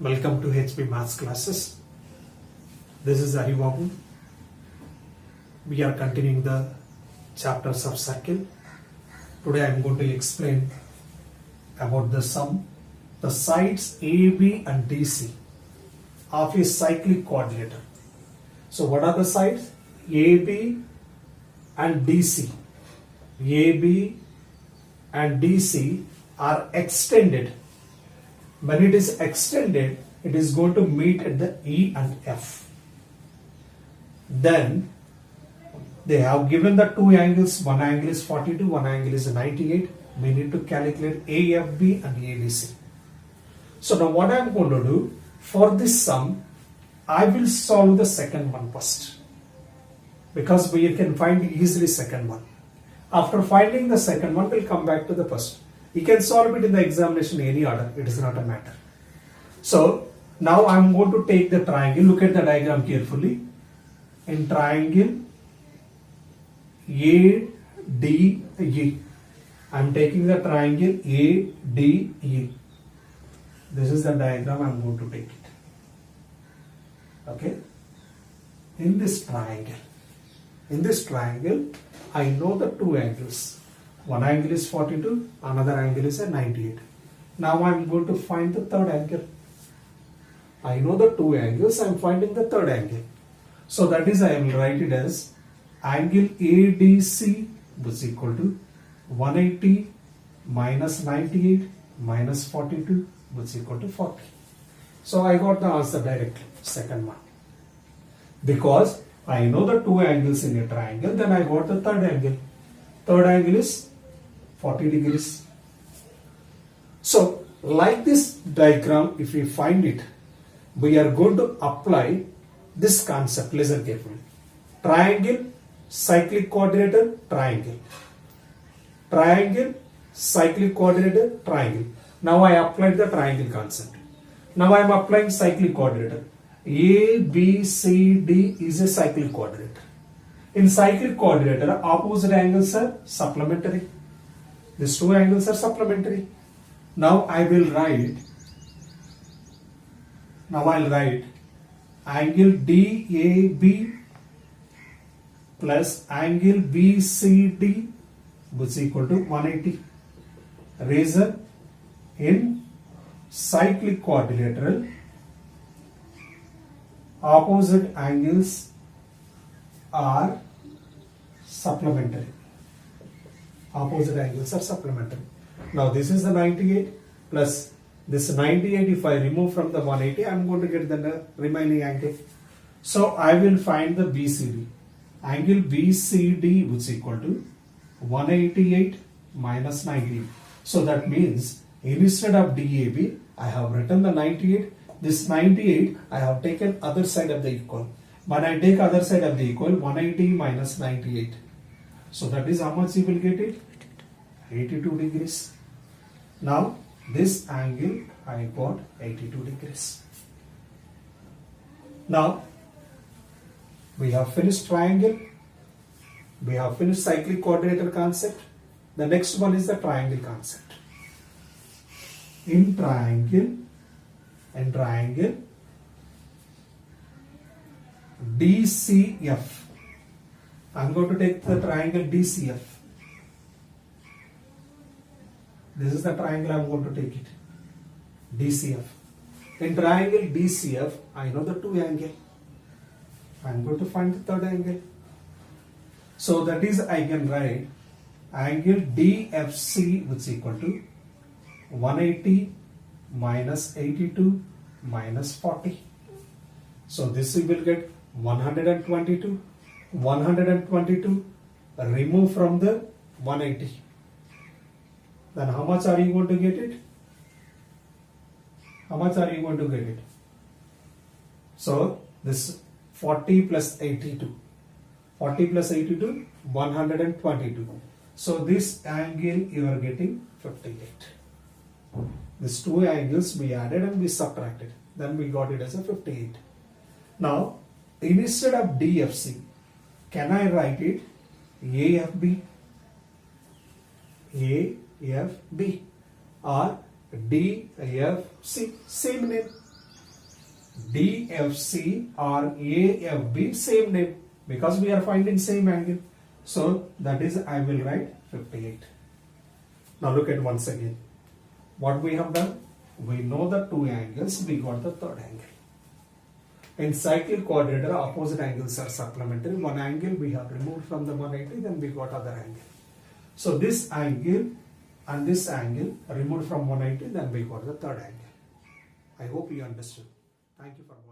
Welcome to HP Maths classes. This is Haribabu. We are continuing the chapters of circle. Today I am going to explain about the sum, the sides AB and DC of a cyclic quadrilateral. So what are the sides? AB and DC. AB and DC are extended. When it is extended, it is going to meet at the E and F. Then they have given the two angles. One angle is 42, one angle is 98. We need to calculate AFB and ADC. So now what I am going to do for this sum, I will solve the second one first, because we can find easily second one. After finding the second one, we'll come back to the first. You can solve it in the examination any order, it is not a matter. So now I am going to take the triangle. Look at the diagram carefully. In triangle ADE, I am taking the triangle ADE. This is the diagram I am going to take it. Okay. In this triangle, I know the two angles. One angle is 42, another angle is 98. Now I am going to find the third angle. I know the two angles, I am finding the third angle. So that is, I will write it as angle ADC is equal to 180 minus 98 minus 42 is equal to 40. So I got the answer directly, second one. Because I know the two angles in a triangle, then I got the third angle. Third angle is 40 degrees. So like this diagram, if we find it, we are going to apply this concept. Listen carefully. Triangle, cyclic quadrilateral, triangle. Triangle, cyclic quadrilateral, triangle. Now I applied the triangle concept. Now I am applying cyclic quadrilateral. A, B, C, D is a cyclic quadrilateral. In cyclic quadrilateral, opposite angles are supplementary. These two angles are supplementary. Now I will write. Angle DAB plus angle BCD is equal to 180. Reason, in cyclic quadrilateral, opposite angles are supplementary. Opposite angles are supplementary. Now this is the 98 plus this 98. If I remove from the 180, I am going to get the remaining angle. So I will find the BCD. Angle BCD is equal to 188 minus 98. So that means instead of DAB, I have written the 98. This 98, I have taken other side of the equal. When I take other side of the equal, 180 minus 98. So that is how much you will get it? 82 degrees. Now this angle I got 82 degrees. Now we have finished triangle. We have finished cyclic quadrilateral concept. The next one is the triangle concept. In triangle DCF. I am going to take the triangle DCF. This is the triangle I am going to take it. DCF. In triangle DCF, I know the two angles. I am going to find the third angle. So that is, I can write angle DFC is equal to 180 minus 82 minus 40. So this we will get 122. 122 remove from the 180. Then how much are you going to get it? How much are you going to get it? So this 40 plus 82. 40 plus 82, 122. So this angle you are getting 58. These two angles we added and we subtracted. Then we got it as a 58. Now instead of DFC, can I write it AFB? AFB or DFC, same name. DFC or AFB, same name, because we are finding same angle. So that is, I will write 58. Now look at once again. What we have done? We know the two angles, we got the third angle. In cyclic quadrilateral, opposite angles are supplementary. One angle we have removed from the 180, then we got other angle. So this angle and this angle removed from 180, then we got the third angle. I hope you understood. Thank you for watching.